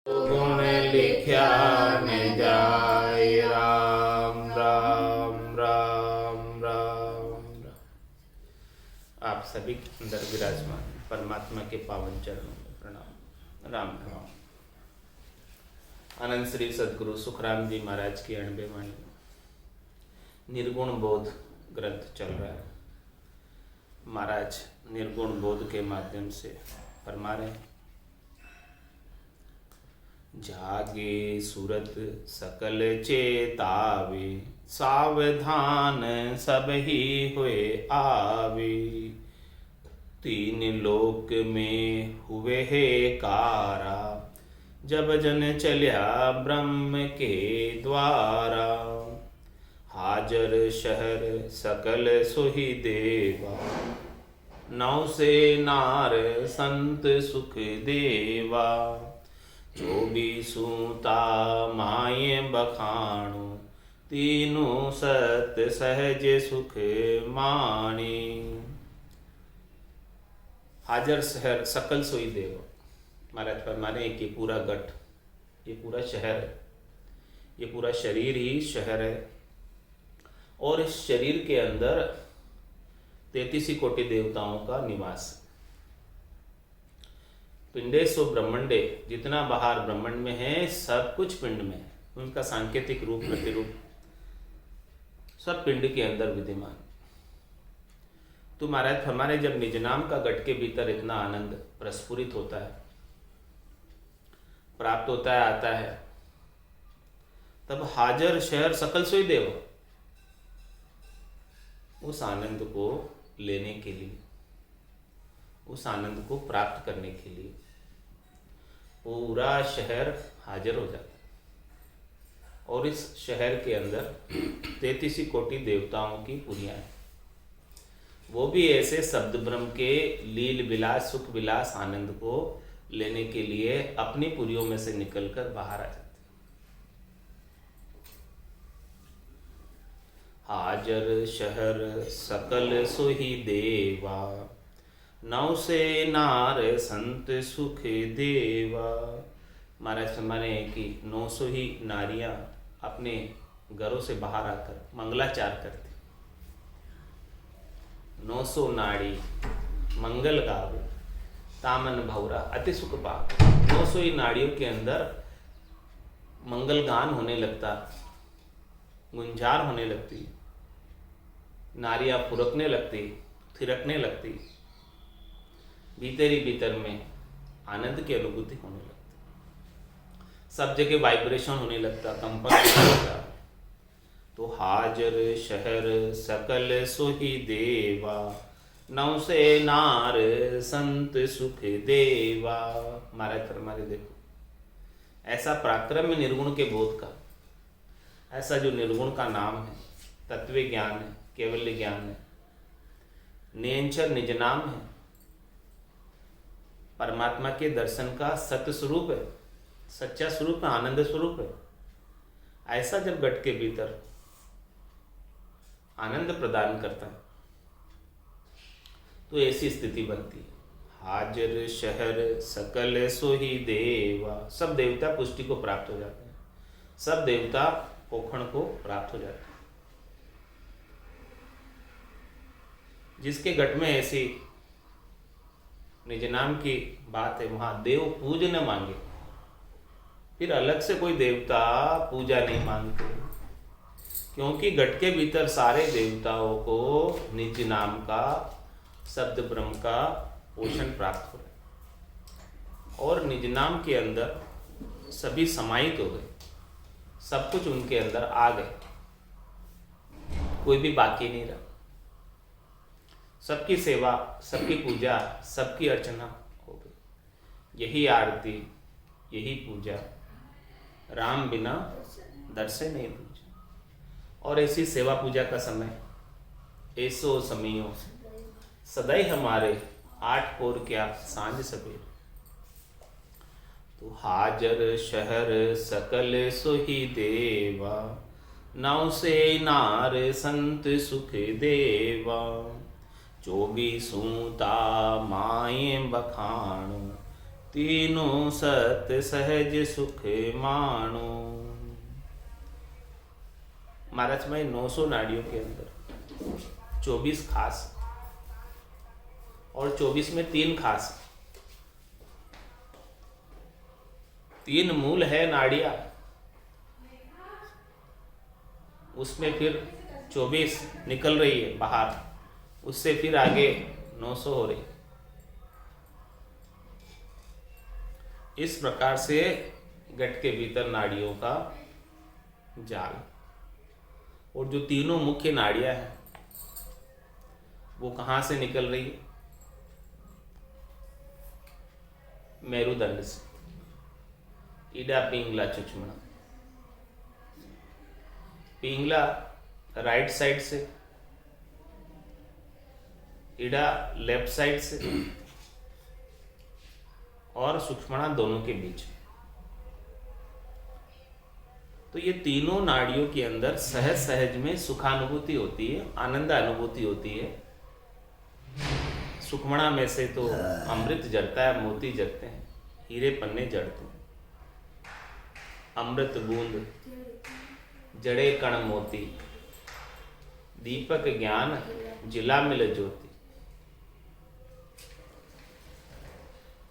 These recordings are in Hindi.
गुण लिख्या न जाय। राम राम राम राम। आप सभी के अंदर विराजमान परमात्मा के पावन चरणों में प्रणाम। राम राम। आनंद श्री सदगुरु सुखराम जी महाराज की 98 वाणी निर्गुण बोध ग्रंथ चल रहा है। महाराज निर्गुण बोध के माध्यम से फरमा रहे हैं, जागे सुरत सकल चेतावे, सावधान सब ही हुए आवे। तीन लोक में हुए है कारा, जब जन चलिया ब्रह्म के द्वारा। हाजर शहर सकल सोही देवा, नौ से नार संत सुख देवा। चौबीसूता माये बखाणो, तीनों सत सहज सुख माणी। हाजर शहर सकल सोई देव। महाराज फरमाने कि पूरा गठ, ये पूरा शहर है, ये पूरा शरीर ही शहर है। और इस शरीर के अंदर 33 कोटि देवताओं का निवास है। पिंडेशो ब्रह्मंडे, जितना बाहर ब्रह्मांड में है सब कुछ पिंड में है। उनका सांकेतिक रूप प्रतिरूप सब पिंड के अंदर विद्यमान। तो महाराज हमारे जब निज नाम का गट के भीतर इतना आनंद प्रस्फुरित होता है, प्राप्त होता है, आता है, तब हाजर शहर सकल सोई देव उस आनंद को लेने के लिए, उस आनंद को प्राप्त करने के लिए पूरा शहर हाजिर हो जाता है। और इस शहर के अंदर 33 कोटि देवताओं की पुरियां हैं। वो भी ऐसे शब्द ब्रह्म के लील विलास सुख विलास आनंद को लेने के लिए अपनी पुरियों में से निकलकर बाहर आ जाते हैं। हाजर शहर सकल सोही देवा, नौ से नार संत सुख देवा। महाराज हमारे कि 900 ही नारियां अपने घरों से बाहर आकर मंगलाचार करती। 900 नाड़ी मंगल गावो, तामन भौरा अति सुख पाक। 900 ही नाड़ियों के अंदर मंगल गान होने लगता, गुंजार होने लगती, नारियां फुरकने लगती, थिरकने लगती, भीतर ही भीतर में आनंद की अनुभूति होने लगती, सब जगह वाइब्रेशन होने लगता, कंपन होने लगता। तो हाजर शहर सकल सोही देवा, नौ से नार संत सुख देवा। महाराज फरमाते देखो, ऐसा पराक्रम निर्गुण के बोध का, ऐसा जो निर्गुण का नाम है, तत्व ज्ञान है, केवल्य ज्ञान है, नियंचर निज नाम है, परमात्मा के दर्शन का सत्य स्वरूप है, सच्चा स्वरूप है, आनंद स्वरूप है। ऐसा जब घट के भीतर आनंद प्रदान करता है तो ऐसी स्थिति बनती है। हाजर शहर सकल सोही देवा, सब देवता पुष्टि को प्राप्त हो जाते हैं, सब देवता पोखण को प्राप्त हो जाते हैं। जिसके घट में ऐसी निज नाम की बात है, वहां देव पूज न मांगे। फिर अलग से कोई देवता पूजा नहीं मांगते, क्योंकि घट के भीतर सारे देवताओं को निज नाम का, शब्द ब्रह्म का पोषण प्राप्त हो रहा है। और निज नाम के अंदर सभी समाहित हो गए, सब कुछ उनके अंदर आ गए, कोई भी बाकी नहीं रहा। सबकी सेवा, सबकी पूजा, सबकी अर्चना हो गई। यही आरती, यही पूजा, राम बिना दर्शे नहीं पूजा। और ऐसी सेवा पूजा का समय, ऐसो समयों सदैव हमारे 8 पोर क्या सांझ सवेर। तो हाजर शहर सकल सोही देवा, नौ से नार संत सुख देवा। 24 माये बखाणो, तीनों सत सहज सुख मानो। महाराज में 900 नाड़ियों के अंदर 24 खास और 24 में 3 खास। 3 मूल है नाड़ियां, उसमें फिर 24 निकल रही है बाहर, उससे फिर आगे 900 हो रही। इस प्रकार से गट के भीतर नाड़ियों का जाल। और जो तीनों मुख्य नाड़ियां हैं वो कहाँ से निकल रही है? मेरुदंड से, इडा पिंगला चुचमड़ा। पिंगला राइट साइड से, इडा लेफ्ट साइड से और सुषुम्ना दोनों के बीच। तो ये तीनों नाड़ियों के अंदर सहज सहज में सुखानुभूति होती है, आनंद अनुभूति होती है। सुषुम्ना में से तो अमृत जड़ता है, मोती जड़ते हैं, हीरे पन्ने जड़ते हैं। अमृत बूंद जड़े कण मोती, दीपक ज्ञान जिला मिल ज्योति।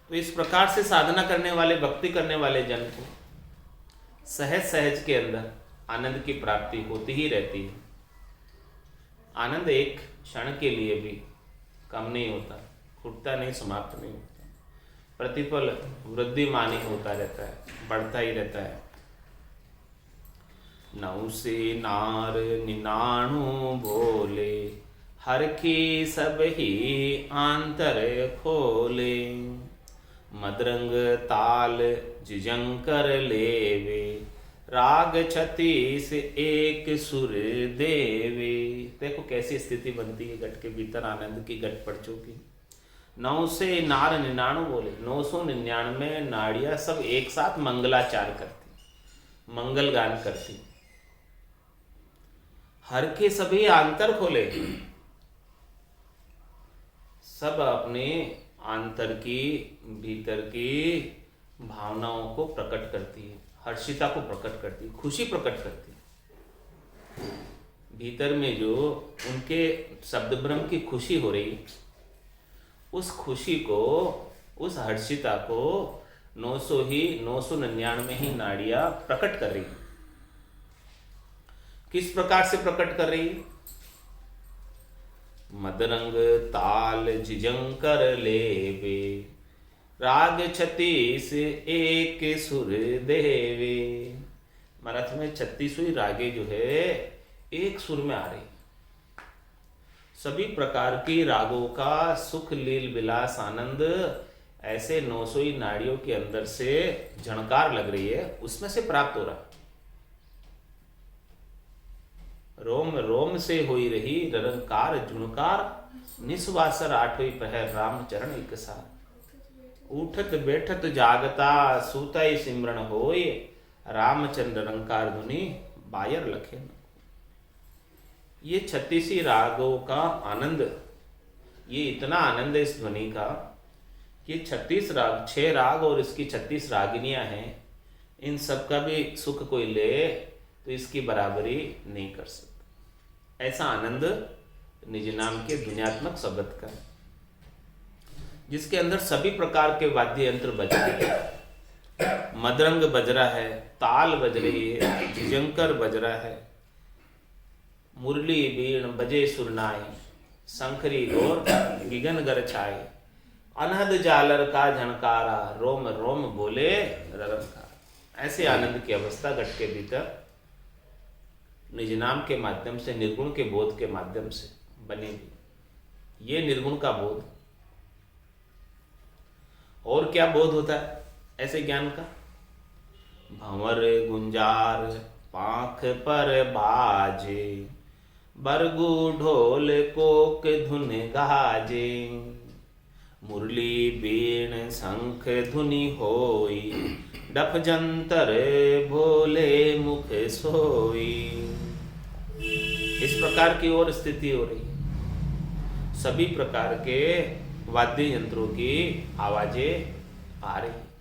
तो इस प्रकार से साधना करने वाले, भक्ति करने वाले जन को सहज सहज के अंदर आनंद की प्राप्ति होती ही रहती है। आनंद एक क्षण के लिए भी कम नहीं होता, छूटता नहीं, समाप्त नहीं होता। प्रतिपल वृद्धिमान ही होता रहता है, बढ़ता ही रहता है। नौ से नार निनाणु भोले, हर की सब ही आंतर खोले। मदरंग ताल जिजंकर लेवे, राग 36 एक सुर देवे। देखो कैसी स्थिति बनती है गट के भीतर आनंद की, गट पर्चों की। 9 से नार निन्याणु बोले, 999 नाड़ियां सब एक साथ मंगलाचार करती, मंगल गान करती। हर के सभी आंतर खोले, सब अपने आंतर की, भीतर की भावनाओं को प्रकट करती है, हर्षिता को प्रकट करती है, खुशी प्रकट करती है। भीतर में जो उनके शब्द ब्रह्म की खुशी हो रही, उस खुशी को, उस हर्षिता को 999 ही नाड़ियां प्रकट कर रही। किस प्रकार से प्रकट कर रही? मदरंग ताल जिजंकर लेवे, राग 36 एक सुर देवे। महाराज में 36 रागे जो है एक सुर में आ रही। सभी प्रकार की रागों का सुख लील विलास आनंद ऐसे 900 नाड़ियों के अंदर से झणकार लग रही है, उसमें से प्राप्त हो रहा। रोम रोम से होई रही ररंकार जुणकार, निस्वासर 8वीं पहर राम चरण एक सार। उठत बैठत जागता सूताई सिमरण होय, रामचंद्र रंकार धुनि बायर लखे। ये 36 रागों का आनंद, ये इतना आनंद है इस ध्वनि का कि 36 राग, 6 राग और इसकी 36 रागिनियां हैं। इन सब का भी सुख कोई ले तो इसकी बराबरी नहीं कर सकता। ऐसा आनंद निज नाम के दुनियात्मक शब्द का, जिसके अंदर सभी प्रकार के वाद्य यंत्र बज रहे हैं। मदरंग बज रहा है, ताल बज रही है, जिजंकर बज रहा है, मुरली बीण बजे सुरनाई, शंखरी गौर गिगन गर छाए। अनहद जालर का झनकारा, रोम रोम बोले ररंकार। ऐसे आनंद की अवस्था घट के भीतर निज नाम के माध्यम से, निर्गुण के बोध के माध्यम से बनेगी। ये निर्गुण का बोध। और क्या बोध होता है ऐसे ज्ञान का? भंवर गुंजार पाख पर बाजे, बरगु ढोल कोक धुन गाजे। मुरली बीण शंख धुनि होई, डफ जंतर भोले मुख सोई। इस प्रकार की और स्थिति हो रही है। सभी प्रकार के वाद्य यंत्रों की आवाजें आ रही है,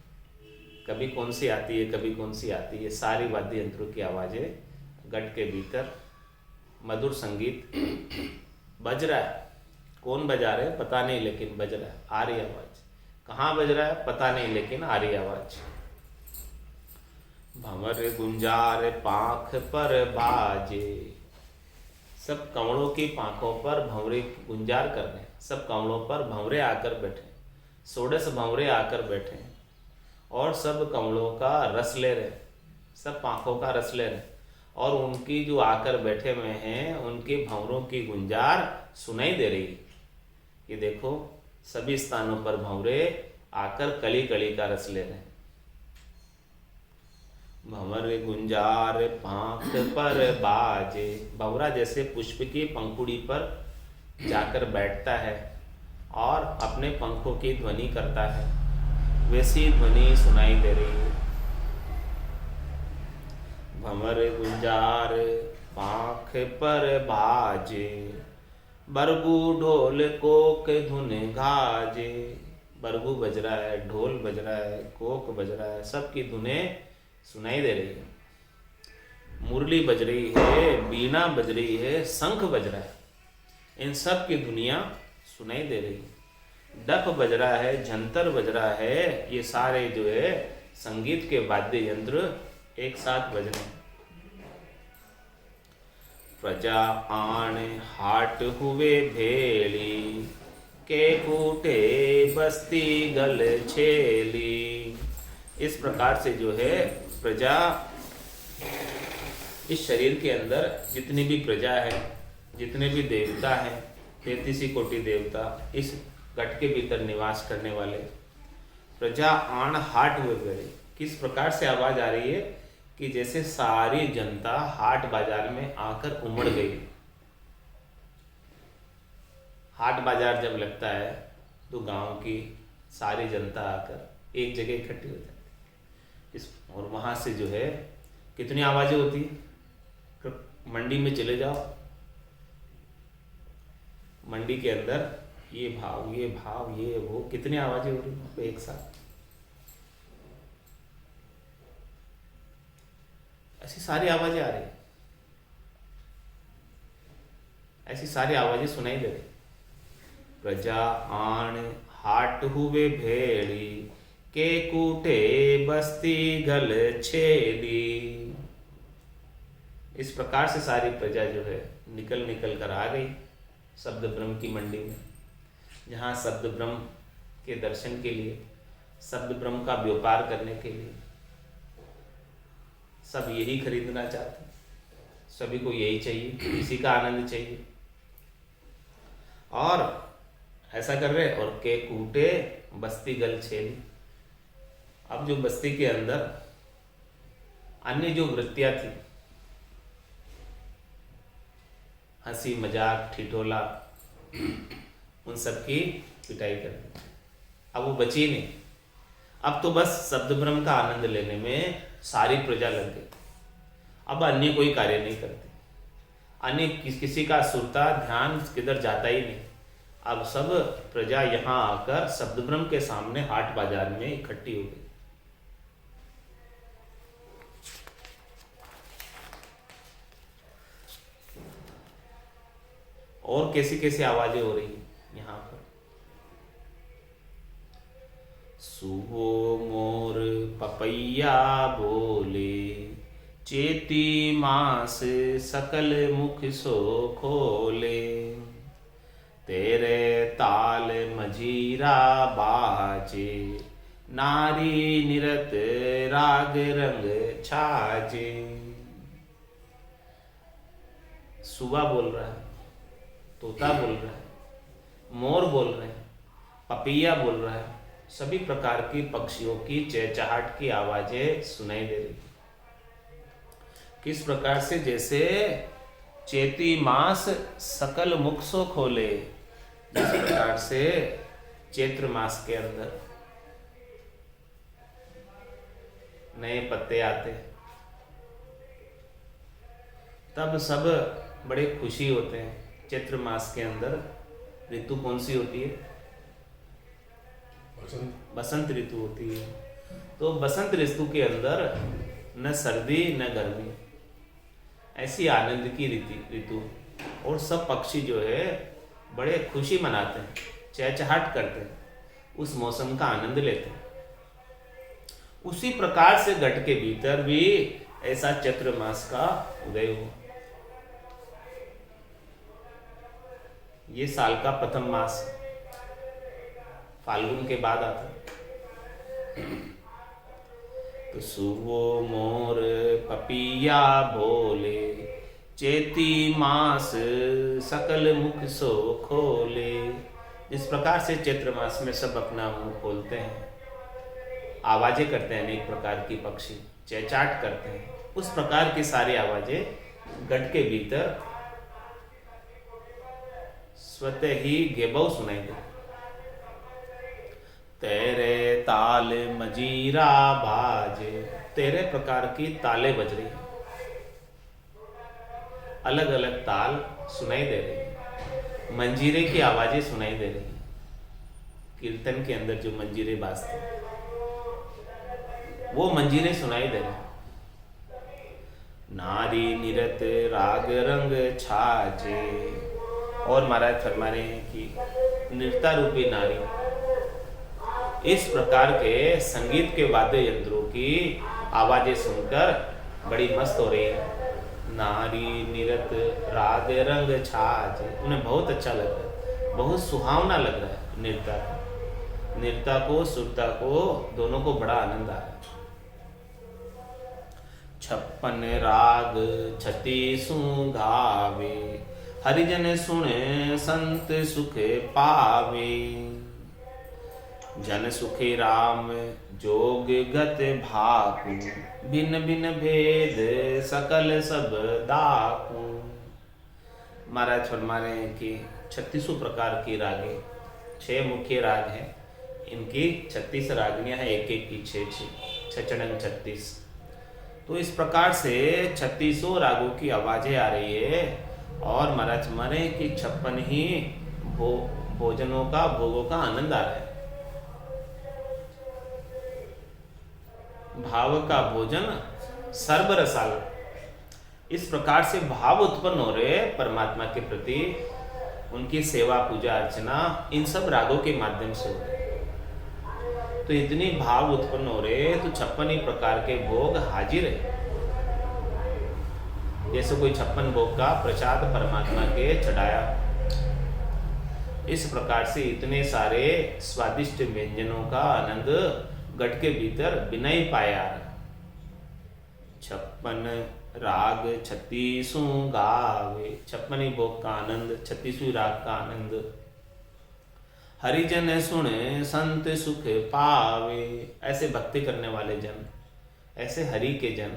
कभी कौन सी आती है, कभी कौन सी आती है। सारी वाद्य यंत्रों की आवाज़ें घट के भीतर मधुर संगीत बज रहा है। कौन बजा रहे पता नहीं, लेकिन बज रहा है, आ रही आवाज़। कहाँ बज रहा है पता नहीं, लेकिन आ रही आवाज़। भंवर गुंजार पाँख पर बाजे, सब कमलों की पाँखों पर भंवरे गुंजार कर रहे हैं। सब कमलों पर भंवरे आकर बैठे, 16 भंवरे आकर बैठे हैं और सब कमलों का रस ले रहे, सब पाँखों का रस ले रहे, और उनकी जो आकर बैठे हुए हैं उनके भंवरों की गुंजार सुनाई दे रही है। ये देखो सभी स्थानों पर भंवरे आकर कली कली का रस ले रहे हैं। भंवर गुंजार पाँख पर बाजे, भंवरा जैसे पुष्प की पंखुड़ी पर जाकर बैठता है और अपने पंखों की ध्वनि करता है, वैसी ध्वनि सुनाई दे रही है। भंवर गुंजार पाँख पर बाजे, बरगू ढोल कोक धुन गाजे। बरगू बज रहा है, ढोल बज रहा है, कोक बज रहा है, सबकी धुनें सुनाई दे रही है। मुरली बज रही है, बीना बज रही है, शंख बज रहा है, इन सब की दुनिया सुनाई दे रही है। डफ बज रहा है, झंतर बज रहा है, ये सारे जो है संगीत के वाद्य यंत्र एक साथ बज रहे हैं। प्रजा आण हाट हुए भेली, के कूटे बस्ती गल छेली। इस प्रकार से जो है प्रजा, इस शरीर के अंदर जितनी भी प्रजा है, जितने भी देवता हैं, 33 कोटि देवता इस घट के भीतर निवास करने वाले, प्रजा आण हाट हुए भेली। किस प्रकार से आवाज आ रही है कि जैसे सारी जनता हाट बाजार में आकर उमड़ गई। हाट बाजार जब लगता है तो गांव की सारी जनता आकर एक जगह इकट्ठी हो जाती है। इस और वहां से जो है कितनी आवाजें होती है। मंडी में चले जाओ, मंडी के अंदर ये भाव, ये भाव, ये वो, कितनी आवाजें हो रही है एक साथ। ऐसी सारी आवाजें आ रही, ऐसी सारी आवाजें सुनाई दे रही। प्रजा आण हाट हुए भेड़ी, के कूटे बस्ती गल छेदी। इस प्रकार से सारी प्रजा जो है निकल निकल कर आ गई शब्द ब्रह्म की मंडी में, जहाँ शब्द ब्रह्म के दर्शन के लिए, शब्द ब्रह्म का व्यापार करने के लिए सब यही खरीदना चाहते, सभी को यही चाहिए, इसी का आनंद चाहिए, और ऐसा कर रहे। और के कूटे बस्ती गल छेली। अब जो बस्ती के अंदर अन्य जो वृत्तियां थी, हंसी मजाक ठिठोला, उन सब की पिटाई कर दी। अब वो बची नहीं। अब तो बस शब्द ब्रह्म का आनंद लेने में सारी प्रजा लग गई। अब अन्य कोई कार्य नहीं करते, अन्य किसी का सुरता ध्यान किधर जाता ही नहीं। अब सब प्रजा यहाँ आकर शब्द ब्रह्म के सामने हाट बाजार में इकट्ठी हो गई। और कैसी कैसी आवाजें हो रही है यहाँ पर। सुबो मोर पपैया बोले, चेती मास सकल मुख सो खोले। तेरे ताल मजीरा बाजे, नारी निरत राग रंग छाजे। सुबह बोल रहा है, तोता बोल रहा है, मोर बोल रहे हैं, पपैया बोल रहा है, सभी प्रकार की पक्षियों की चहचहाट की आवाजें सुनाई दे रही। किस प्रकार से, जैसे चेती मास सकल मुख सो खोले, जिस प्रकार से चैत्र मास के अंदर नए पत्ते आते, तब सब बड़े खुशी होते हैं। चैत्र मास के अंदर ऋतु कौन सी होती है? बसंत। बसंत ऋतु होती है। तो बसंत ऋतु के अंदर न सर्दी न गर्मी, ऐसी आनंद की ऋतु, और सब पक्षी जो है बड़े खुशी मनाते हैं, चहचहाट करते हैं, उस मौसम का आनंद लेते हैं। उसी प्रकार से घट के भीतर भी ऐसा चैत्र मास का उदय हुआ। ये साल का प्रथम मास, फाल्गुन के बाद आता है। तो सुबो मोर पपिया बोले, चेती मास सकल मुख सो खोले। इस प्रकार से चैत्र मास में सब अपना मुंह खोलते हैं, आवाजें करते हैं, अनेक प्रकार की पक्षी चहचाट करते हैं। उस प्रकार की सारी आवाजें गट के भीतर स्वतः ही गेबौ सुनाई दे। तेरे ताल मजीरा बाजे, तेरे प्रकार की ताले बज रही, अलग अलग ताल सुनाई दे रही, मंजीरे की आवाजें सुनाई दे रही। कीर्तन के अंदर जो मंजीरे बाजते हैं वो मंजीरे सुनाई दे रहे। नारी निरत राग रंग छाजे, और महाराज फरमा रहे हैं कि नृत्या रूपी नारी इस प्रकार के संगीत के वाद्य यंत्रों की आवाजें सुनकर बड़ी मस्त हो रही है। नारी निरत राग रंग छाज, उन्हें बहुत अच्छा लग रहा है, बहुत सुहावना लग रहा है। नृत्या को सुरता को दोनों को बड़ा आनंद आ रहा है। 56 राग 36 गावे, हरिजन सुने संत सुख पावे। जन सुखे राम जोग गत भाकु, भिन्न भिन्न भेद सकल सब दाकु। महाराज फरमा रहे हैं कि 36 प्रकार की रागे, 6 मुख्य राग हैं, इनकी 36 रागनियां हैं, एक एक की 6 36। तो इस प्रकार से 36 रागों की आवाजें आ रही है। और महाराज माने कि 56 ही भोजनों का, भोगों का आनंद आ रहा है। भाव का भोजन सर्व रसाल, इस प्रकार से भाव उत्पन्न हो रहे परमात्मा के प्रति, उनकी सेवा पूजा अर्चना इन सब रागों के माध्यम से हो रहे। तो इतनी भाव उत्पन्न हो रहे तो 56 प्रकार के भोग हाजिर है। जैसे कोई 56 भोग का प्रसाद परमात्मा के चढ़ाया, इस प्रकार से इतने सारे स्वादिष्ट व्यंजनों का आनंद गट के भीतर बिना ही पाया। 56 राग 36 गावे, 56 भोग का आनंद, 36 राग का आनंद। हरिजन सुने संत सुख पावे, ऐसे भक्ति करने वाले जन, ऐसे हरि के जन,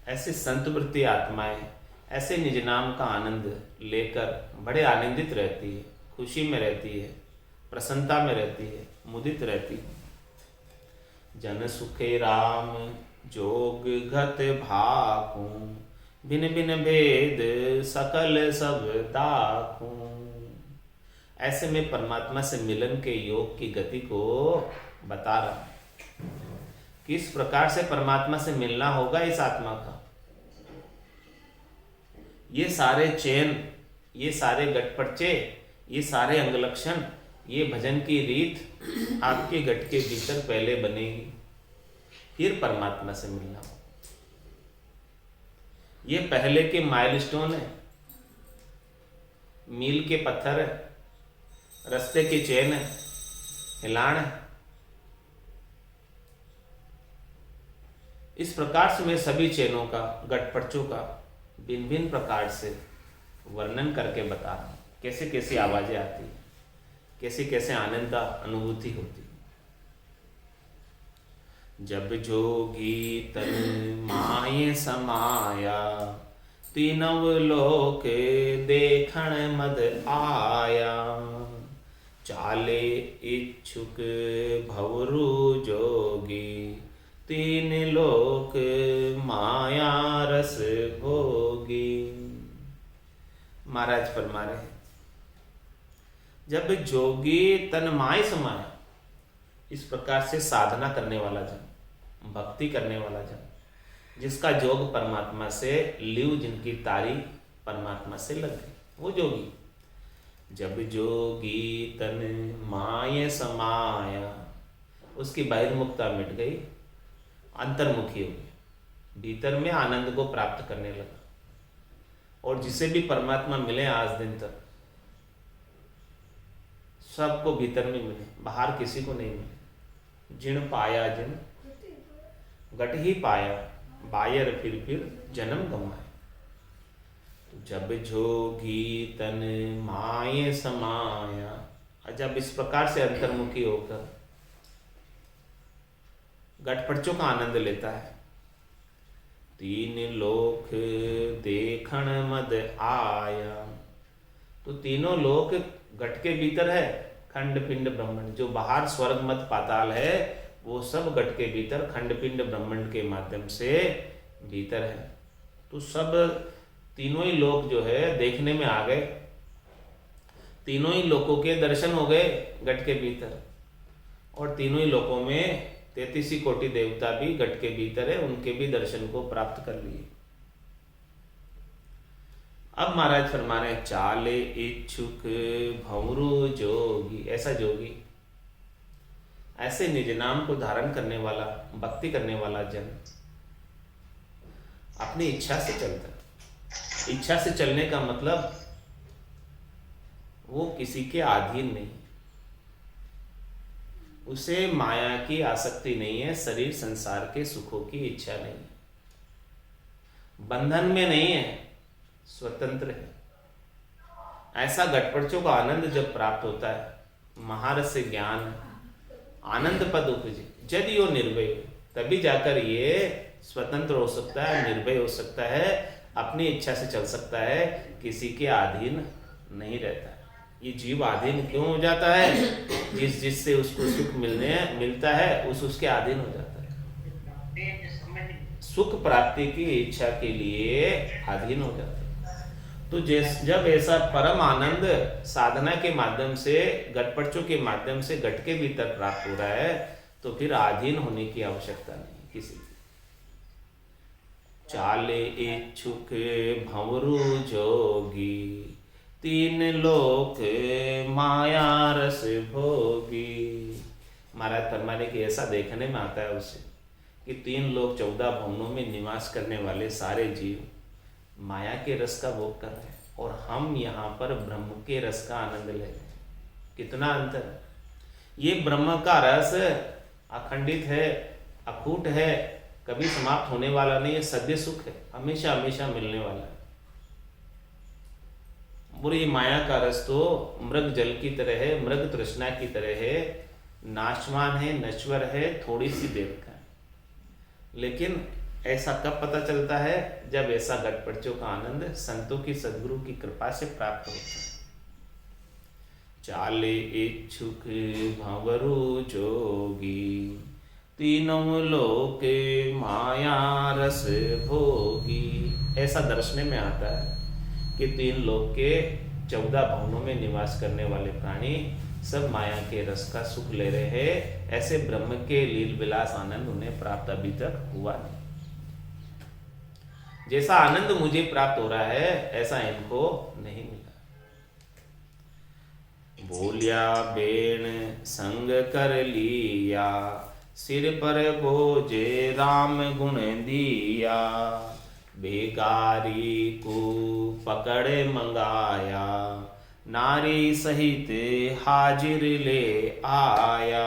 ऐसे संत वृत्ति आत्माएं, ऐसे निज नाम का आनंद लेकर बड़े आनंदित रहती है, खुशी में रहती है, प्रसन्नता में रहती है, मुदित रहती है। जन सुखे राम जोग घत भाकू, भिन्न भिन्न भेद सकल सब दाखू। ऐसे में परमात्मा से मिलन के योग की गति को बता रहा, किस प्रकार से परमात्मा से मिलना होगा इस आत्मा का। ये सारे चैन, ये सारे गटपटचे, ये सारे अंगलक्षण, ये भजन की रीत आपके गट के भीतर पहले बनेगी, फिर परमात्मा से मिलना हो। ये पहले के माइलस्टोन है, मील के पत्थर है, रास्ते की चैन है, हिलान है। इस प्रकार से मैं सभी चैनों का, गटपटचों का भिन्न भिन्न प्रकार से वर्णन करके बता रहा हूं, कैसे कैसे आवाजें आती है, कैसे कैसे आनंद का अनुभूति होती है। जब जोगी तन माये समाया, तीनव लोक देखण मद आया। चाले इच्छुक भवरु जोगी, तीन लोक माया रस भोगी। महाराज फरमा रहे, जब जोगी तन माय समाया, इस प्रकार से साधना करने वाला जन, भक्ति करने वाला जन, जिसका जोग परमात्मा से लिव, जिनकी तारी परमात्मा से लग गई, वो जोगी। जब जोगी तन माय समाया, उसकी बहिर्मुखता मिट गई, अंतर्मुखी हो गई, भीतर में आनंद को प्राप्त करने लगा। और जिसे भी परमात्मा मिले आज दिन तक, सबको भीतर में मिले, बाहर किसी को नहीं मिले। जिन पाया जिन गट ही पाया, बायर फिर जन्म गमाए। तो जब जोगी तन माये समाया, जब इस प्रकार से अंतर्मुखी होकर गटपटचों का आनंद लेता है, तीन लोक देखण मद आया। तो तीनों लोक गट के भीतर है, खंड पिंड ब्रह्मांड, जो बाहर स्वर्ग मत पाताल है वो सब गट के भीतर खंड पिंड ब्रह्मांड के माध्यम से भीतर है। तो सब तीनों ही लोक जो है देखने में आ गए, तीनों ही लोकों के दर्शन हो गए गट के भीतर। और तीनों ही लोकों में 33 कोटि देवता भी गट के भीतर है, उनके भी दर्शन को प्राप्त कर लिए। अब महाराज फरमा रहे, चाले इच्छुक भंवरू जोगी, ऐसा जोगी, ऐसे निज नाम को धारण करने वाला, भक्ति करने वाला जन अपनी इच्छा से चलता। इच्छा से चलने का मतलब वो किसी के अधीन नहीं, उसे माया की आसक्ति नहीं है, शरीर संसार के सुखों की इच्छा नहीं है, बंधन में नहीं है, स्वतंत्र है। ऐसा गटपटचों का आनंद जब प्राप्त होता है, महारस से ज्ञान आनंद पद उपजे, यदि यो निर्भय हो, तभी जाकर ये स्वतंत्र हो सकता है, निर्भय हो सकता है, अपनी इच्छा से चल सकता है, किसी के अधीन नहीं रहता है। ये जीव अधीन क्यों हो जाता है? जिससे उसको सुख मिलता है उसके अधीन हो जाता है, सुख प्राप्ति की इच्छा के लिए अधीन हो जाता है। तो जब ऐसा परम आनंद साधना के माध्यम से, गटपटचों के माध्यम से गट के भीतर प्राप्त हो रहा है, तो फिर अधीन होने की आवश्यकता नहीं किसी की। चाले इच्छुक भंवरू जोगी, तीन लोक माया रस भोगी। महाराज फरमाने की ऐसा देखने में आता है उसे कि 3 लोक 14 भवनों में निवास करने वाले सारे जीव माया के रस का भोग कर रहे हैं, और हम यहाँ पर ब्रह्म के रस का आनंद ले रहे हैं। कितना अंतर है! ये ब्रह्म का रस अखंडित है, अखूट है, कभी समाप्त होने वाला नहीं है, सद्य सुख है, हमेशा हमेशा मिलने वाला है। बुरी माया का रस तो मृग जल की तरह है, मृग तृष्णा की तरह है, नाशवान है, नश्वर है, थोड़ी सी देर का है। लेकिन ऐसा कब पता चलता है? जब ऐसा गटपटचों का आनंद संतों की, सद्गुरु की कृपा से प्राप्त होता है। चाले इच्छुक भंवरू जोगी, तीनों लोक माया रस भोगी। ऐसा दर्शने में आता है कि 3 लोक के 14 भवनों में निवास करने वाले प्राणी सब माया के रस का सुख ले रहे हैं। ऐसे ब्रह्म के लील विलास आनंद उन्हें प्राप्त अभी तक हुआ नहीं। जैसा आनंद मुझे प्राप्त हो रहा है ऐसा इनको नहीं मिला। बोलिया बेण संग कर लिया, सिर पर बोझे राम गुण दिया, बेगारी को पकड़े मंगाया, नारी सहित हाजिर ले आया।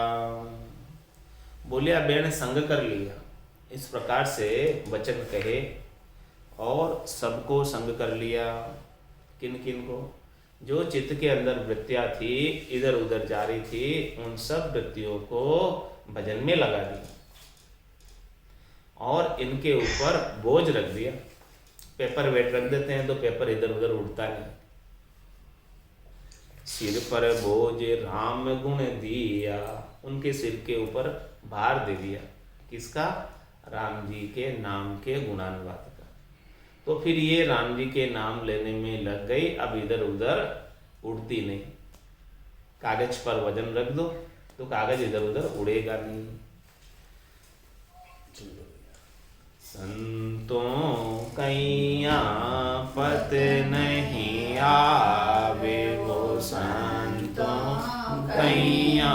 बोलिया बेण संग कर लिया, इस प्रकार से वचन कहे और सबको संग कर लिया। किन किन को? जो चित्त के अंदर वृत्तियां थी, इधर उधर जा रही थी, उन सब वृत्तियों को भजन में लगा दिया और इनके ऊपर बोझ रख दिया। पेपर वेट रख देते हैं तो पेपर इधर उधर उड़ता नहीं। सिर पर बोझ राम गुण दिया, उनके सिर के ऊपर भार दे दिया। किसका? राम जी के नाम के गुणानुवाद का। तो फिर ये राम जी के नाम लेने में लग गई, अब इधर उधर उड़ती नहीं। कागज पर वजन रख दो तो कागज इधर उधर उड़ेगा नहीं। संतों कैया पत नहीं आवे, वो संतों कैया